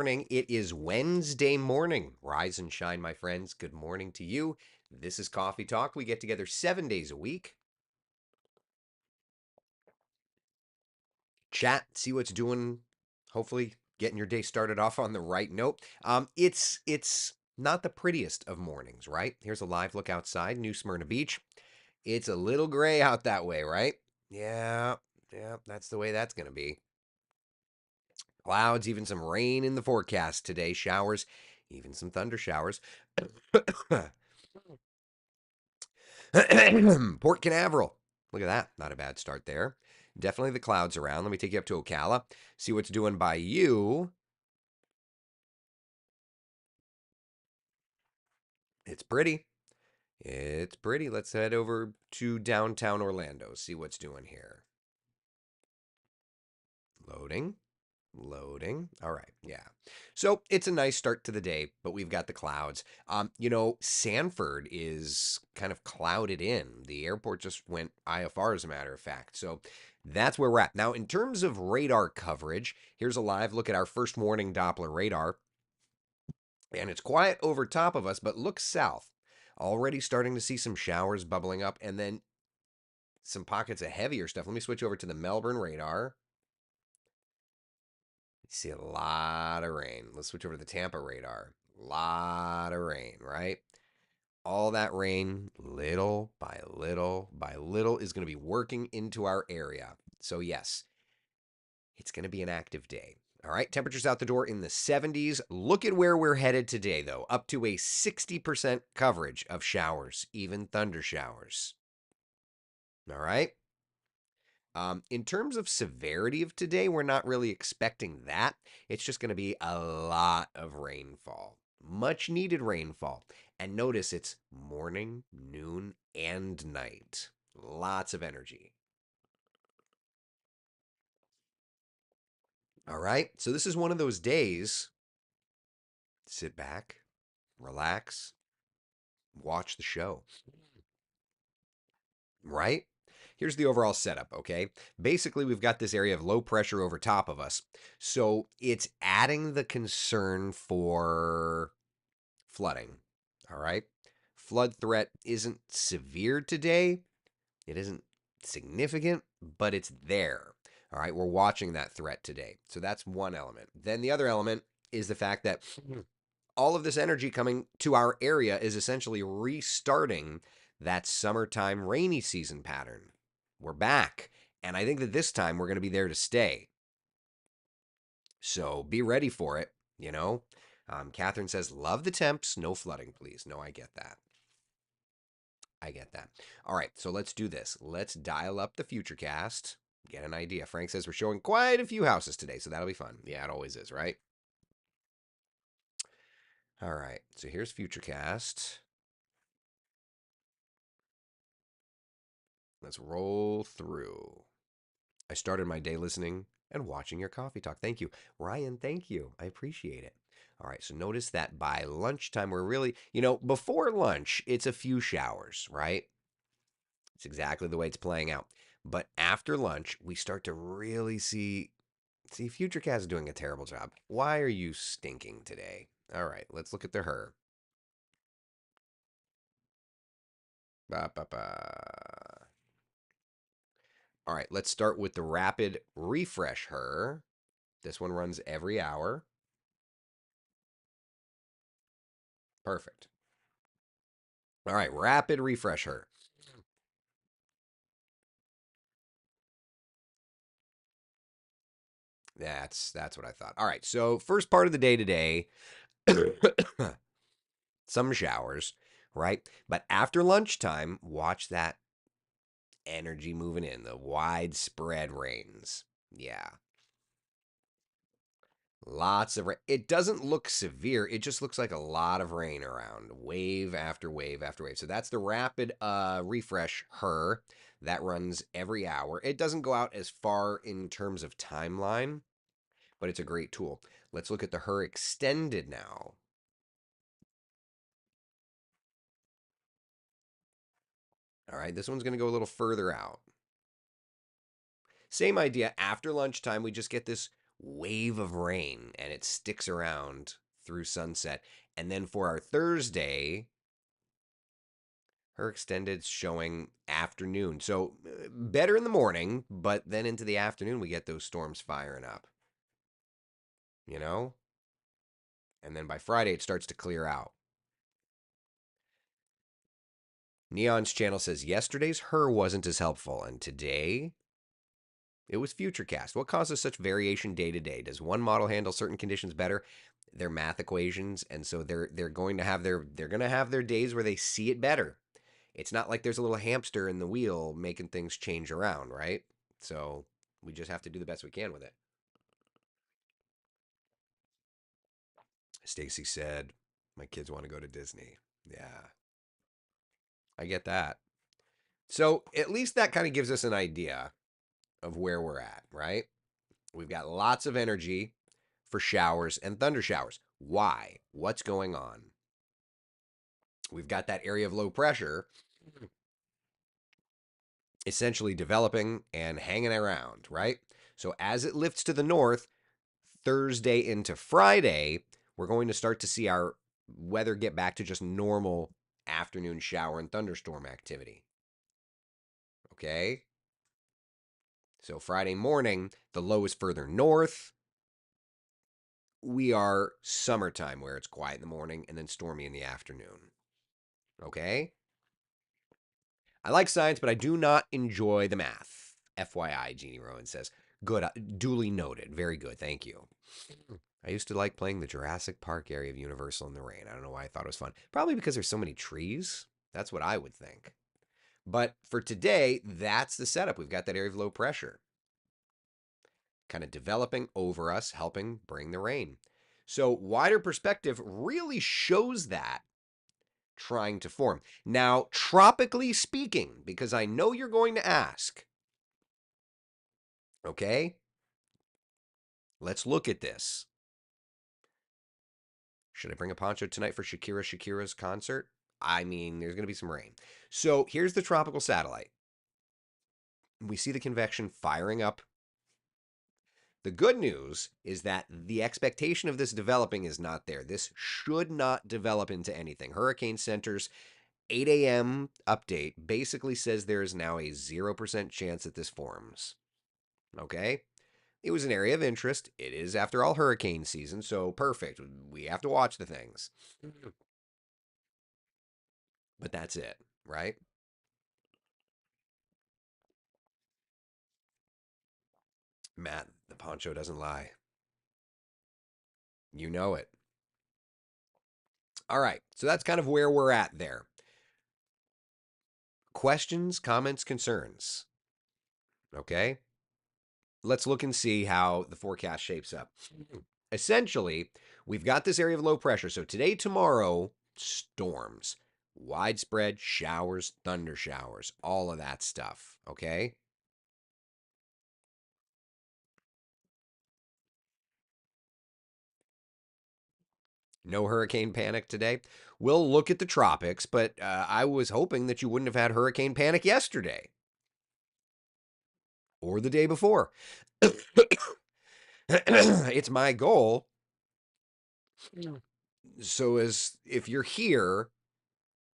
morning. It is Wednesday morning. Rise and shine, my friends. Good morning to you. This is Coffee Talk. We get together 7 days a week, chat, see what's doing. Hopefully, getting your day started off on the right note. It's not the prettiest of mornings, right? Here's a live look outside, New Smyrna Beach. It's a little gray out that way, right? Yeah, yeah, that's the way that's gonna be. Clouds, even some rain in the forecast today. Showers, even some thunder showers. Port Canaveral. Look at that. Not a bad start there. Definitely the clouds around. Let me take you up to Ocala. See what's doing by you. It's pretty. It's pretty. Let's head over to downtown Orlando. See what's doing here. Loading. Loading. All right. Yeah. So it's a nice start to the day, but we've got the clouds. Sanford is kind of clouded in. The airport just went IFR, as a matter of fact. So that's where we're at. Now, in terms of radar coverage, here's a live look at our first warning Doppler radar. And it's quiet over top of us, but look south. Already starting to see some showers bubbling up and then some pockets of heavier stuff. Let me switch over to the Melbourne radar. See a lot of rain. Let's switch over to the Tampa radar. Lot of rain, right? All that rain, little by little by little, is going to be working into our area. So, yes, it's going to be an active day. All right, temperatures out the door in the 70s. Look at where we're headed today, though, up to a 60% coverage of showers, even thunder showers. All right. In terms of severity of today, we're not really expecting that. It's just going to be a lot of rainfall, much needed rainfall. And notice it's morning, noon, and night. Lots of energy. All right. So this is one of those days. Sit back, relax, watch the show, right? Here's the overall setup, okay? Basically, we've got this area of low pressure over top of us. So it's adding the concern for flooding. All right. Flood threat isn't severe today. It isn't significant, but it's there. All right. We're watching that threat today. So that's one element. Then the other element is the fact that all of this energy coming to our area is essentially restarting that summertime rainy season pattern. We're back. And I think that this time we're going to be there to stay. So be ready for it, you know? Catherine says, love the temps, no flooding, please. No, I get that. I get that. All right, so let's do this. Let's dial up the Futurecast, get an idea. Frank says we're showing quite a few houses today, so that'll be fun. Yeah, it always is, right? All right, so here's Futurecast. Let's roll through. I started my day listening and watching your coffee talk. Thank you. Ryan, thank you. I appreciate it. All right, so notice that by lunchtime, we're really, before lunch, it's a few showers, right? It's exactly the way it's playing out. But after lunch, we start to really see Futurecast is doing a terrible job. Why are you stinking today? All right, let's look at the her. Ba, ba, ba. All right, let's start with the rapid refresh her. This one runs every hour. Perfect. All right, rapid refresh her. That's what I thought. All right, so first part of the day today, some showers, right? But after lunchtime, watch that energy moving in, the widespread rains. Yeah. Lots of rain. It doesn't look severe. It just looks like a lot of rain around, wave after wave after wave. So that's the rapid refresh her that runs every hour. It doesn't go out as far in terms of timeline, but it's a great tool. Let's look at the her extended now. All right, this one's going to go a little further out. Same idea. After lunchtime, we just get this wave of rain and it sticks around through sunset. And then for our Thursday, her extended showing afternoon. So better in the morning, but then into the afternoon, we get those storms firing up, you know? And then by Friday, it starts to clear out. Neon's channel says yesterday's her wasn't as helpful, and today it was Futurecast. What causes such variation day to day? Does one model handle certain conditions better? They're math equations, and so they're going to have their days where they see it better. It's not like there's a little hamster in the wheel making things change around, right? So we just have to do the best we can with it. Stacy said, "My kids want to go to Disney." Yeah, I get that. So at least that kind of gives us an idea of where we're at, right? We've got lots of energy for showers and thunder showers. Why? What's going on? We've got that area of low pressure essentially developing and hanging around, right? So as it lifts to the north, Thursday into Friday, we're going to start to see our weather get back to just normal afternoon shower and thunderstorm activity. Okay? So Friday morning, the low is further north. We are summertime where it's quiet in the morning and then stormy in the afternoon. Okay? I like science, but I do not enjoy the math. FYI, Jeannie Rowan says. Good. Duly noted. Very good. Thank you. I used to like playing the Jurassic Park area of Universal in the rain. I don't know why I thought it was fun. Probably because there's so many trees. That's what I would think. But for today, that's the setup. We've got that area of low pressure kind of developing over us, helping bring the rain. So, wider perspective really shows that trying to form. Now, tropically speaking, because I know you're going to ask, okay, let's look at this. Should I bring a poncho tonight for Shakira's concert? I mean, there's going to be some rain. So here's the tropical satellite. We see the convection firing up. The good news is that the expectation of this developing is not there. This should not develop into anything. Hurricane Center's 8 a.m. update basically says there is now a 0% chance that this forms. Okay? It was an area of interest. It is, after all, hurricane season, so perfect. We have to watch the things. But that's it, right? Matt, the poncho doesn't lie. You know it. All right, so that's kind of where we're at there. Questions, comments, concerns. Okay? Let's look and see how the forecast shapes up. Essentially, we've got this area of low pressure. So today, tomorrow, storms, widespread showers, thunder showers, all of that stuff. Okay? No hurricane panic today. We'll look at the tropics, but I was hoping that you wouldn't have had hurricane panic yesterday or the day before. It's my goal. So as if you're here,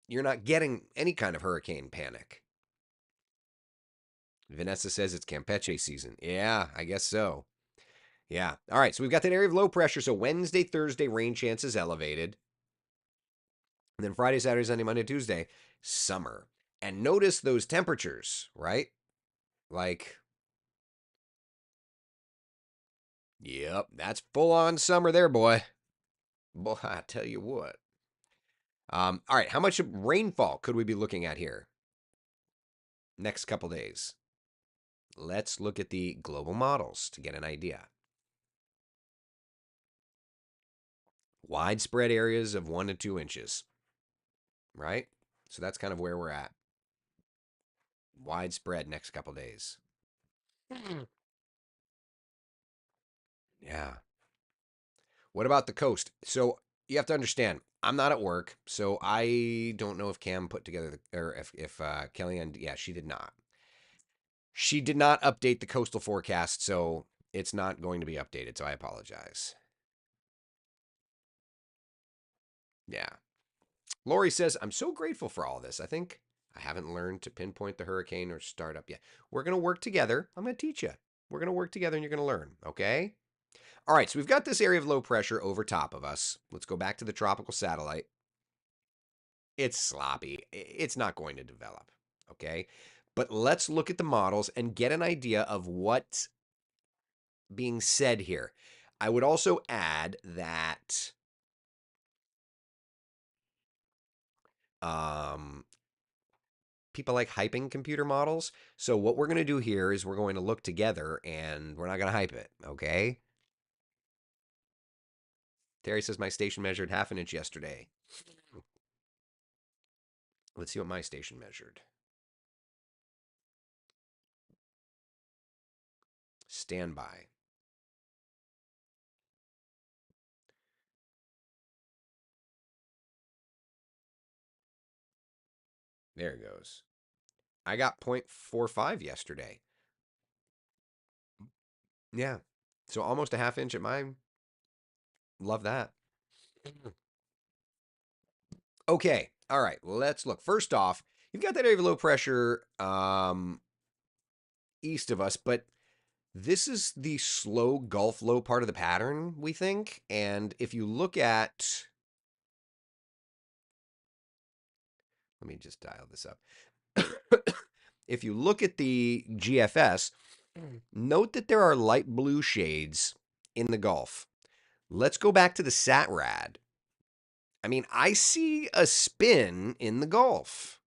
you're not getting any kind of hurricane panic. Vanessa says it's Campeche season. Yeah, I guess so. Yeah. All right. So we've got that area of low pressure. So Wednesday, Thursday, rain chances elevated. And then Friday, Saturday, Sunday, Monday, Tuesday, summer. And notice those temperatures, right? Like, yep, that's full on summer there, boy. Boy, I tell you what. All right, how much rainfall could we be looking at here next couple days? Let's look at the global models to get an idea. Widespread areas of 1 to 2 inches, right? So that's kind of where we're at. Widespread next couple days. Yeah. What about the coast? So you have to understand, I'm not at work, so I don't know if Cam put together or if Kellyanne, yeah, she did not. She did not update the coastal forecast, so It's not going to be updated, so I apologize. Yeah. Lori says, I'm so grateful for all this. I think I haven't learned to pinpoint the hurricane or startup yet. We're going to work together. I'm going to teach you. We're going to work together and you're going to learn, okay? All right, so we've got this area of low pressure over top of us. Let's go back to the tropical satellite. It's sloppy. It's not going to develop, okay? But let's look at the models and get an idea of what's being said here. I would also add that um, people like hyping computer models. So what we're going to do here is we're going to look together and we're not going to hype it, okay? Terry says my station measured half an inch yesterday. Let's see what my station measured. Stand by. There it goes. I got 0.45 yesterday. Yeah. So almost a half inch at mine. Love that. Okay. All right. Let's look. First off, you've got that area of low pressure east of us, but this is the slow Gulf low part of the pattern, we think. And if you look at, let me just dial this up. If you look at the GFS, note that there are light blue shades in the Gulf. Let's go back to the SATRAD. I mean, I see a spin in the Gulf.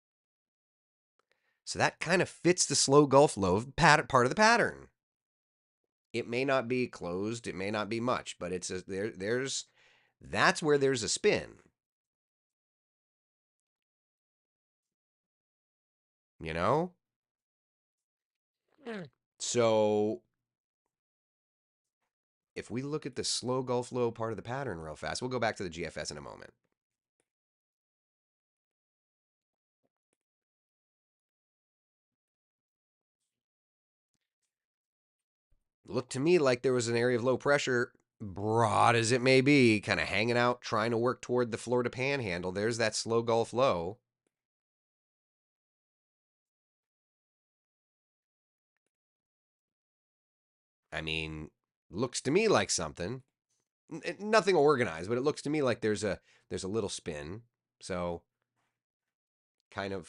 So that kind of fits the slow Gulf low part of the pattern. It may not be closed, it may not be much, but it's there's that's where there's a spin. You know? So if we look at the slow Gulf low part of the pattern real fast, we'll go back to the GFS in a moment. Looked to me like there was an area of low pressure, broad as it may be, kind of hanging out, trying to work toward the Florida Panhandle. There's that slow Gulf low. I mean, looks to me like something. Nothing organized, but it looks to me like there's a little spin. So kind of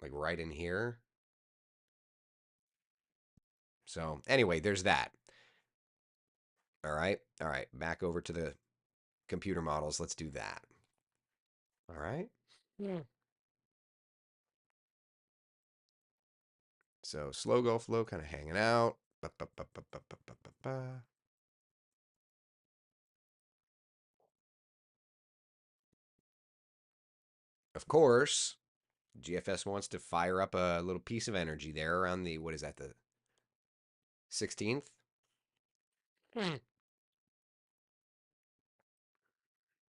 like right in here. So anyway, there's that. All right. All right. Back over to the computer models. Let's do that. All right. Yeah. So slow Gulf low kind of hanging out. Of course, GFS wants to fire up a little piece of energy there around the, what is that, the 16th?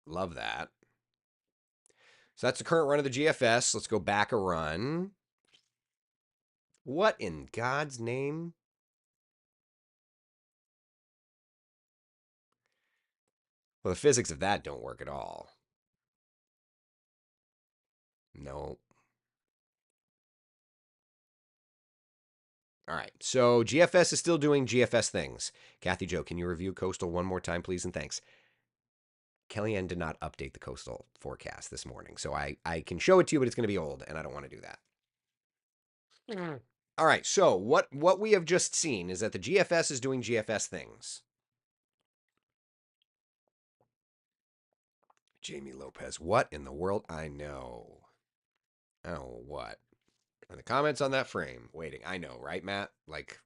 Love that. So that's the current run of the GFS. Let's go back a run. What in God's name? Well, the physics of that don't work at all. No. All right. So GFS is still doing GFS things. Kathy Joe, can you review coastal one more time, please? And thanks. Kellyanne did not update the coastal forecast this morning. So I can show it to you, but it's going to be old, and I don't want to do that. All right. So what we have just seen is that the GFS is doing GFS things. Jamie Lopez, what in the world? I know. Oh, what? Are the comments on that frame? Waiting. I know, right, Matt? Like,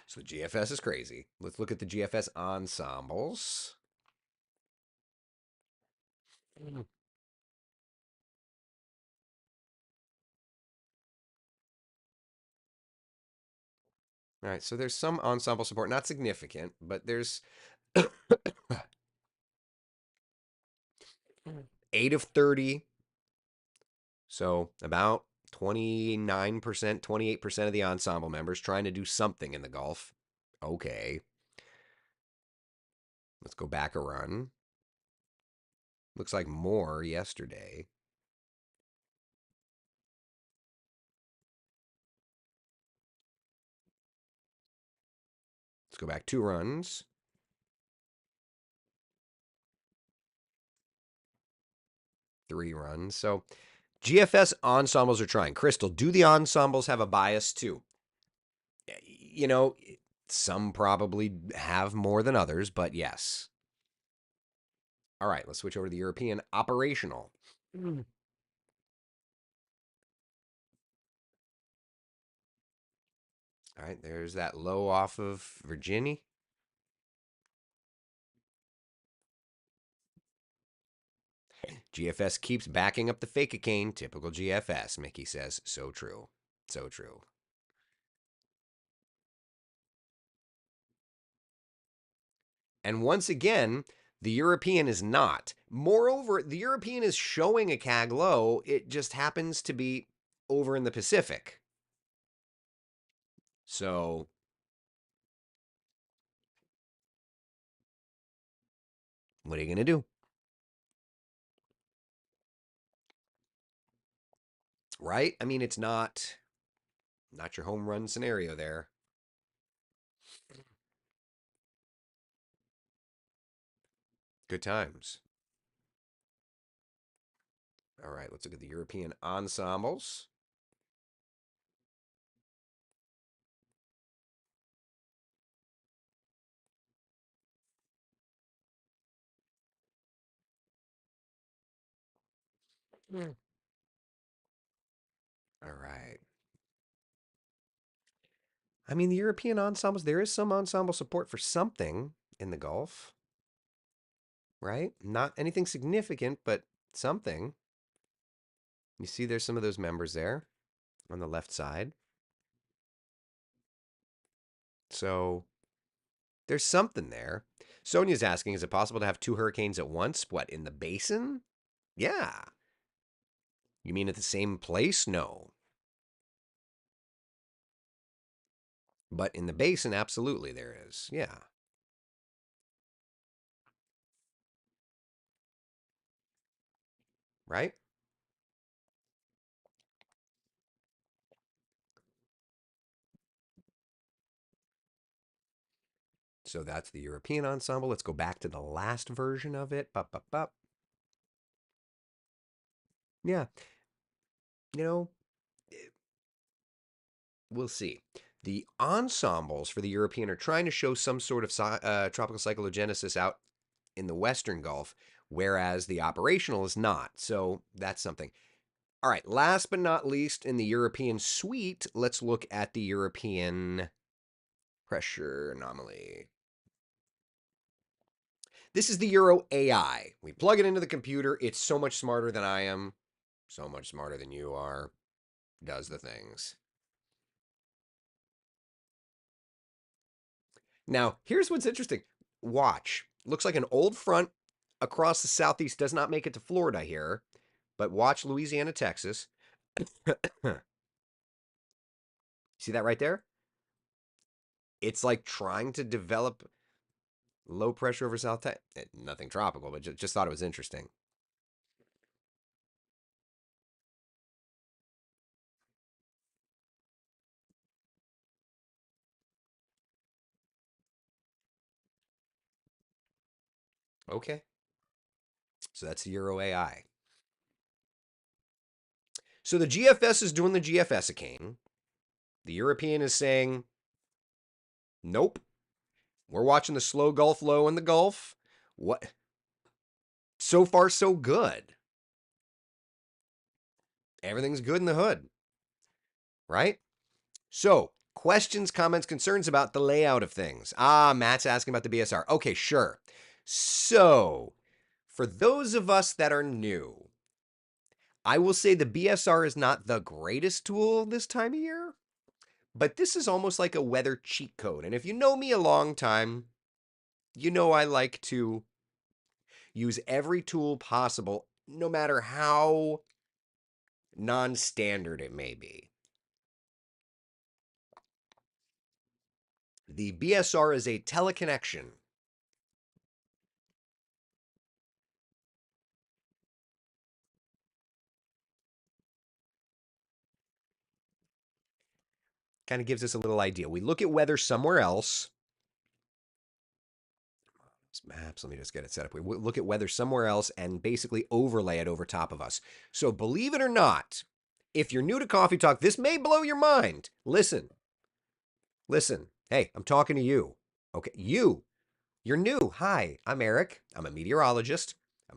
so the GFS is crazy. Let's look at the GFS ensembles. All right, so there's some ensemble support, not significant, but there's 8 of 30. So about 29%, 28% of the ensemble members trying to do something in the Gulf. Okay. Let's go back a run. Looks like more yesterday. Let's go back 2 runs. 3 runs. So GFS ensembles are trying. Crystal, do the ensembles have a bias too? You know, some probably have more than others, but yes. All right, let's switch over to the European operational. All right, there's that low off of Virginia. GFS keeps backing up the fake cane. Typical GFS, Mickey says. So true. So true. And once again, the European is not. Moreover, the European is showing a CAG low. It just happens to be over in the Pacific. So, what are you going to do? Right? I mean, it's not your home run scenario there. Good times. All right, let's look at the European ensembles. All right. I mean, the European ensembles, there is some ensemble support for something in the Gulf, right? Not anything significant, but something. You see, there's some of those members there on the left side. So there's something there. Sonia's asking, is it possible to have 2 hurricanes at once? What, in the basin? Yeah. You mean at the same place? No. But in the basin, absolutely there is. Yeah. Right? So that's the European ensemble. Let's go back to the last version of it. Bup, bup, bup. Yeah. You know, we'll see. The ensembles for the European are trying to show some sort of tropical cyclogenesis out in the Western Gulf, whereas the operational is not. So that's something. All right, last but not least, in the European suite, let's look at the European pressure anomaly. This is the Euro AI. We plug it into the computer. It's so much smarter than I am, so much smarter than you are. Does the things. Now, here's what's interesting. Watch. Looks like an old front across the southeast. Does not make it to Florida here, but watch Louisiana, Texas. See that right there? It's like trying to develop low pressure over South Texas. Nothing tropical, but just thought it was interesting. Okay. So that's the Euro AI. So the GFS is doing the GFS-icane. The European is saying, nope. We're watching the slow Gulf low in the Gulf. What? So far, so good. Everything's good in the hood, right? So, questions, comments, concerns about the layout of things. Matt's asking about the BSR. Okay, sure. So, for those of us that are new, I will say the BSR is not the greatest tool this time of year, but this is almost like a weather cheat code. And if you know me a long time, you know I like to use every tool possible, no matter how non-standard it may be. The BSR is a teleconnection. Kind of gives us a little idea. We look at weather somewhere else. Maps, let me just get it set up. We look at weather somewhere else and basically overlay it over top of us. So believe it or not, if you're new to Coffee Talk, this may blow your mind. Listen, listen. Hey, I'm talking to you. Okay, you. You're new. Hi, I'm Eric. I'm a meteorologist. I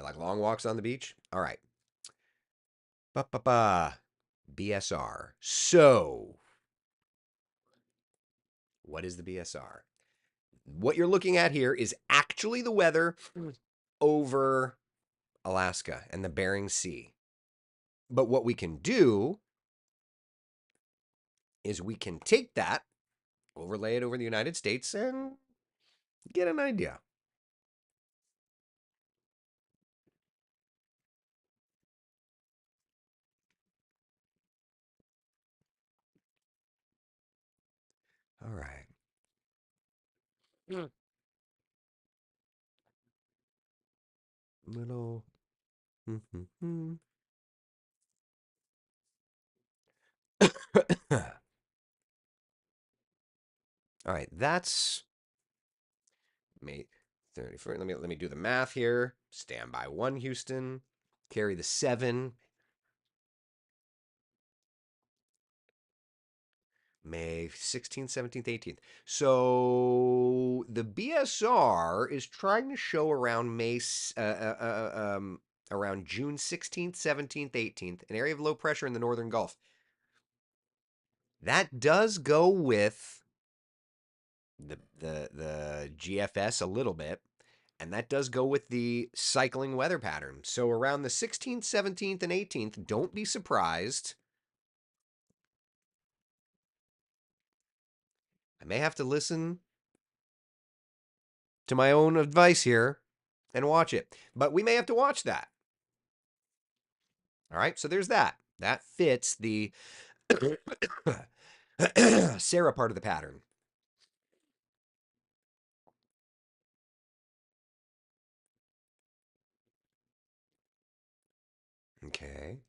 like long walks on the beach. All right. Ba-ba-ba. BSR. So, what is the BSR? What you're looking at here is actually the weather over Alaska and the Bering Sea. But what we can do is we can take that, overlay it over the United States, and get an idea. All right. Little. All right, that's May 31st. Let me do the math here. Stand by 1 Houston. Carry the 7. May 16th, 17th, 18th. So the BSR is trying to show around around June 16th, 17th, 18th, an area of low pressure in the northern Gulf. That does go with the GFS a little bit, and that does go with the cycling weather pattern. So around the 16th, 17th, and 18th, don't be surprised. I may have to listen to my own advice here and watch it, but we may have to watch that. All right, so there's that. That fits the Sarah part of the pattern. Okay.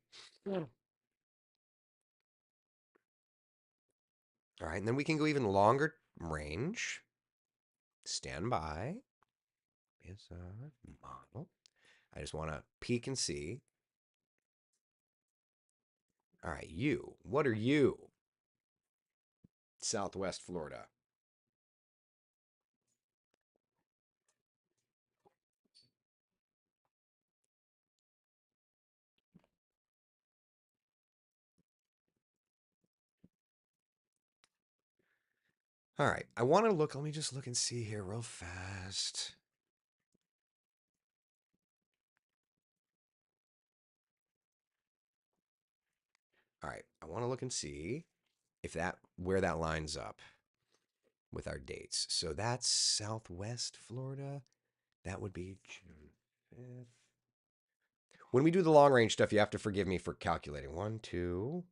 All right, and then we can go even longer range. Stand by. Is a model. I just want to peek and see. All right, you. What are you? Southwest Florida. All right, I want to look. Let me just look and see here real fast. All right, I want to look and see if that where that lines up with our dates. So that's Southwest Florida. That would be June 5th. When we do the long range stuff, you have to forgive me for calculating. 1, 2.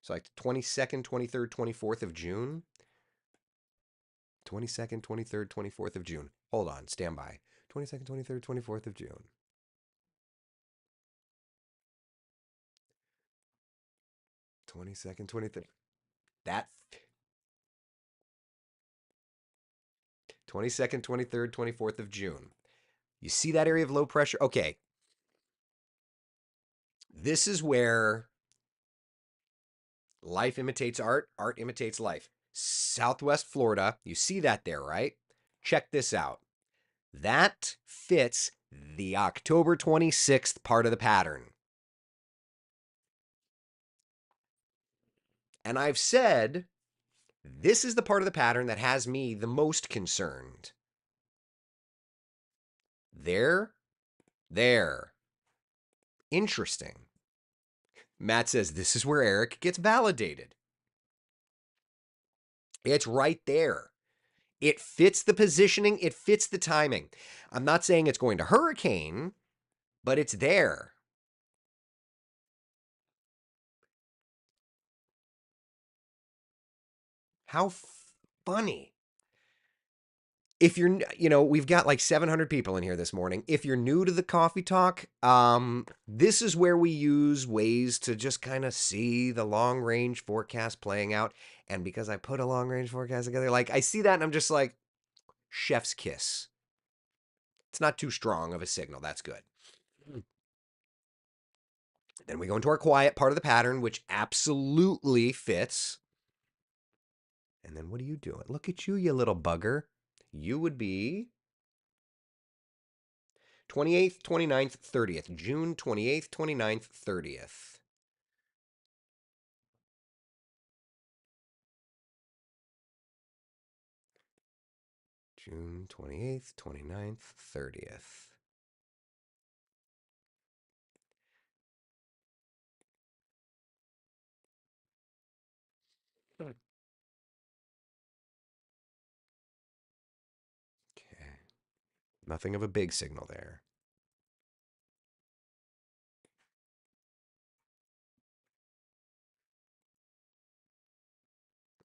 So like 22nd, 23rd, 24th of June. 22nd, 23rd, 24th of June. Hold on, stand by. 22nd, 23rd, 24th of June. 22nd, 23rd. That 22nd, 23rd, 24th of June. You see that area of low pressure? Okay. This is where life imitates art, art imitates life. Southwest Florida, you see that there, right? Check this out. That fits the October 26th part of the pattern. And I've said this is the part of the pattern that has me the most concerned. There. Interesting. Matt says this is where Eric gets validated. It's right there. It fits the positioning, it fits the timing. I'm not saying it's going to hurricane, but it's there. How funny. If you're, we've got like 700 people in here this morning. If you're new to the coffee talk, this is where we use ways to just kind of see the long range forecast playing out. And because I put a long range forecast together, like I see that and I'm just like, chef's kiss. It's not too strong of a signal. That's good. Then we go into our quiet part of the pattern, which absolutely fits. And then what are you doing? Look at you, you little bugger. You would be 28th, 29th, 30th. June 28th, 29th, 30th. June 28th, 29th, 30th. Okay. Nothing of a big signal there.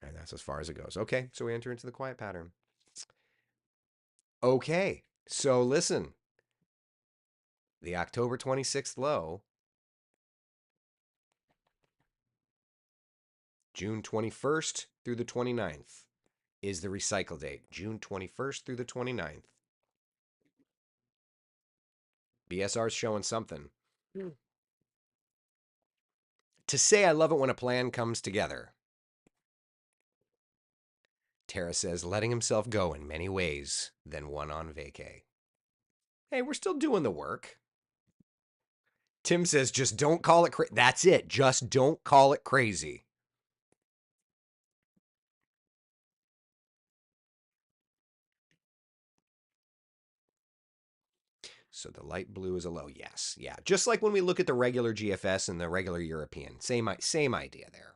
And that's as far as it goes. Okay, so we enter into the quiet pattern. Okay, so listen. The October 26th low, June 21st through the 29th, is the recycle date. June 21st through the 29th. BSR's showing something. To say I love it when a plan comes together. Tara says, letting himself go in many ways than one on vacay. Hey, we're still doing the work. Tim says, just don't call it crazy. That's it. Just don't call it crazy. So the light blue is a low. Yes. Yeah. Just like when we look at the regular GFS and the regular European. Same idea there.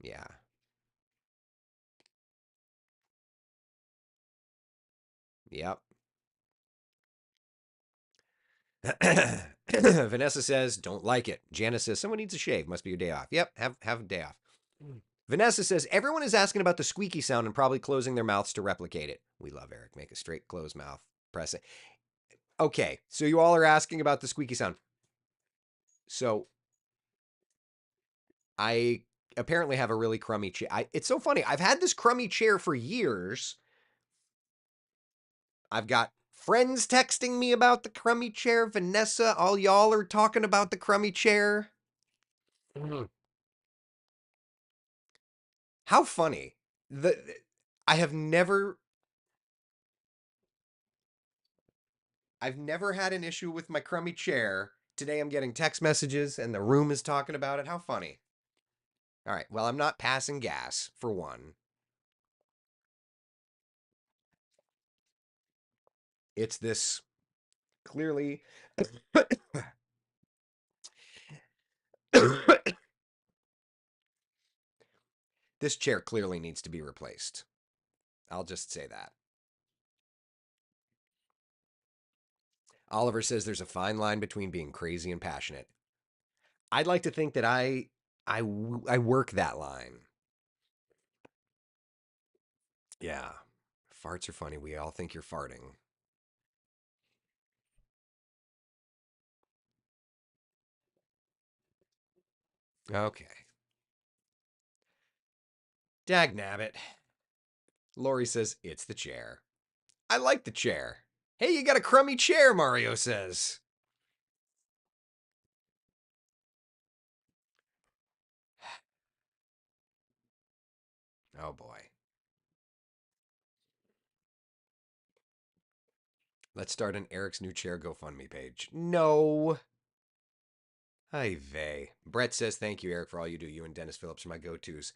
Yeah. Yep. Vanessa says, don't like it. Janice says, someone needs a shave. Must be your day off. Yep. Have a day off. Vanessa says, everyone is asking about the squeaky sound and probably closing their mouths to replicate it. We love Eric. Make a straight closed mouth. Press it. Okay. So you all are asking about the squeaky sound. So I apparently have a really crummy chair. It's so funny. I've had this crummy chair for years. I've got friends texting me about the crummy chair. Vanessa, all y'all are talking about the crummy chair. How funny. The I have never I've never had an issue with my crummy chair. Today I'm getting text messages and the room is talking about it. How funny. All right. Well, I'm not passing gas for one. It's this clearly this chair clearly needs to be replaced. I'll just say that. Oliver says there's a fine line between being crazy and passionate. I'd like to think that I work that line. Yeah. Farts are funny. We all think you're farting. Okay. Dag nabbit. Lori says it's the chair. I like the chair. Hey, you got a crummy chair, Mario says. Oh boy. Let's start an Eric's new chair GoFundMe page. No. Hi, vey. Brett says, thank you, Eric, for all you do. You and Dennis Phillips are my go tos.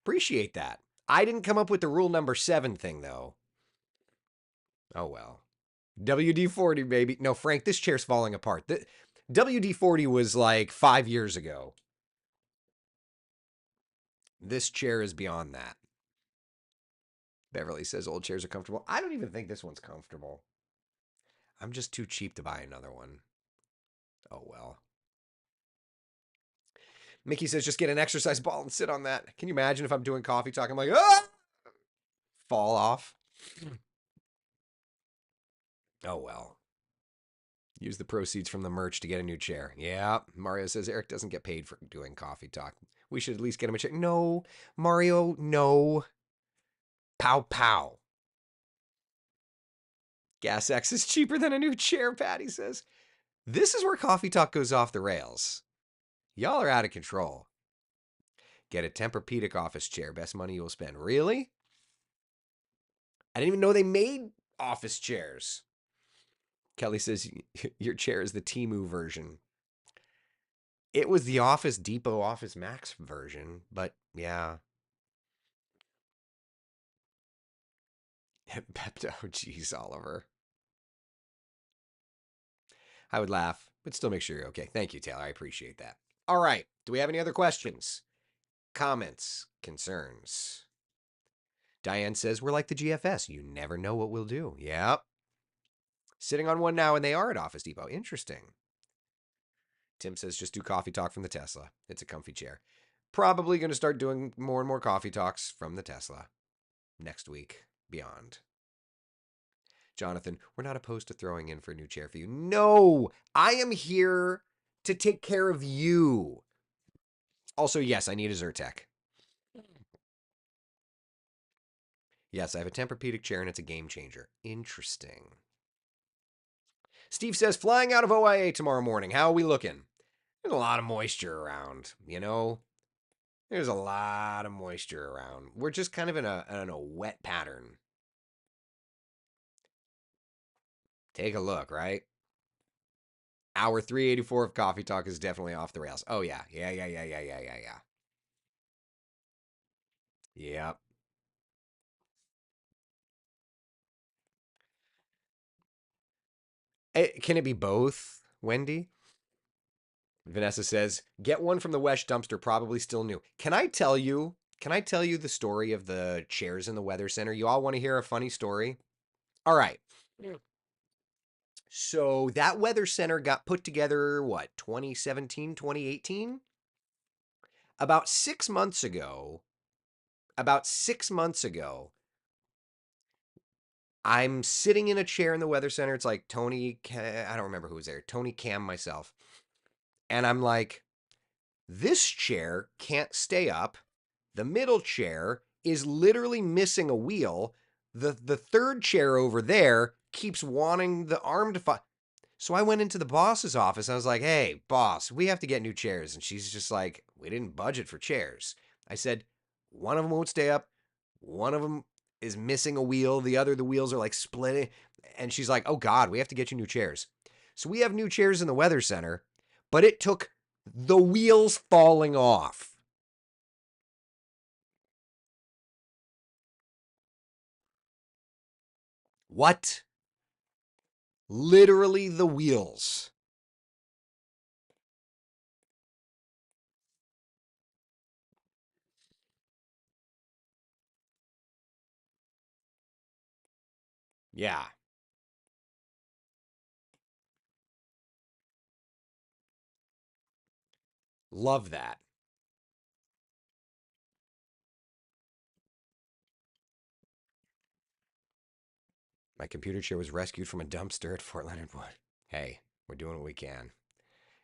Appreciate that. I didn't come up with the rule number 7 thing, though. Oh, well. WD-40, baby. No, Frank, this chair's falling apart. The WD-40 was like 5 years ago. This chair is beyond that. Beverly says old chairs are comfortable. I don't even think this one's comfortable. I'm just too cheap to buy another one. Oh well. Mickey says just get an exercise ball and sit on that. Can you imagine if I'm doing coffee talk? I'm like, ah! Fall off. Oh well. Use the proceeds from the merch to get a new chair. Yeah. Mario says Eric doesn't get paid for doing coffee talk. We should at least get him a chair. No, Mario, no. Pow pow. Gas X is cheaper than a new chair, Patty says. This is where coffee talk goes off the rails. Y'all are out of control. Get a Tempur-Pedic office chair. Best money you will spend. Really? I didn't even know they made office chairs. Kelly says your chair is the Temu version. It was the Office Depot Office Max version, but yeah. Pepto, geez, Oliver. I would laugh, but still make sure you're okay. Thank you, Taylor. I appreciate that. All right. Do we have any other questions? Comments? Concerns? Diane says, we're like the GFS. You never know what we'll do. Yep. Sitting on one now, and they are at Office Depot. Interesting. Tim says, just do coffee talk from the Tesla. It's a comfy chair. Probably going to start doing more and more coffee talks from the Tesla next week, beyond. Jonathan, we're not opposed to throwing in for a new chair for you. No, I am here to take care of you. Also, yes, I need a Zyrtec. Yes, I have a Tempur-Pedic chair and it's a game changer. Interesting. Steve says, flying out of OIA tomorrow morning. How are we looking? There's a lot of moisture around, you know? There's a lot of moisture around. We're just kind of in a wet pattern. Take a look, right? Hour 384 of Coffee Talk is definitely off the rails. Oh, yeah. Yeah. Yep. Can it be both, Wendy? Vanessa says, get one from the Wesh dumpster, probably still new. Can I tell you? Can I tell you the story of the chairs in the Weather Center? You all want to hear a funny story? All right. So that Weather Center got put together, what, 2017, 2018? About 6 months ago, I'm sitting in a chair in the Weather Center. It's like Tony, I don't remember who was there, Tony, Cam, myself. And I'm like, this chair can't stay up. The middle chair is literally missing a wheel. The third chair over there keeps wanting the arm to fall. So I went into the boss's office. I was like, hey, boss, we have to get new chairs. And she's just like, we didn't budget for chairs. I said, one of them won't stay up. One of them is missing a wheel. The wheels are like splitting. And she's like, oh God, we have to get you new chairs. So we have new chairs in the Weather Center, but it took the wheels falling off. What? Literally the wheels. Yeah. Love that. My computer chair was rescued from a dumpster at Fort Leonard Wood. Hey, we're doing what we can.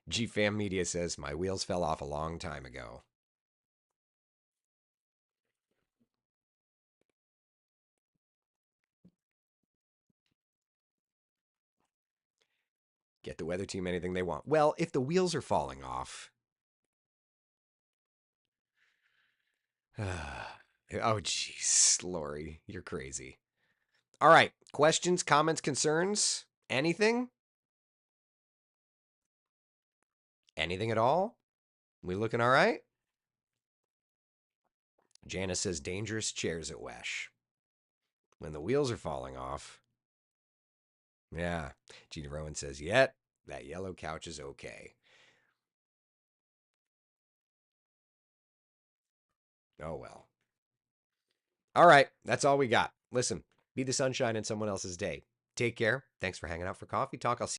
GFam Media says, my wheels fell off a long time ago. Get the weather team anything they want. Well, if the wheels are falling off. Oh, jeez, Lori, you're crazy. All right, questions, comments, concerns? Anything? Anything at all? We looking all right? Janice says, dangerous chairs at Wesh. When the wheels are falling off. Yeah. Gina Rowan says, yet, that yellow couch is okay. Oh, well. All right. That's all we got. Listen, be the sunshine in someone else's day. Take care. Thanks for hanging out for coffee talk. I'll see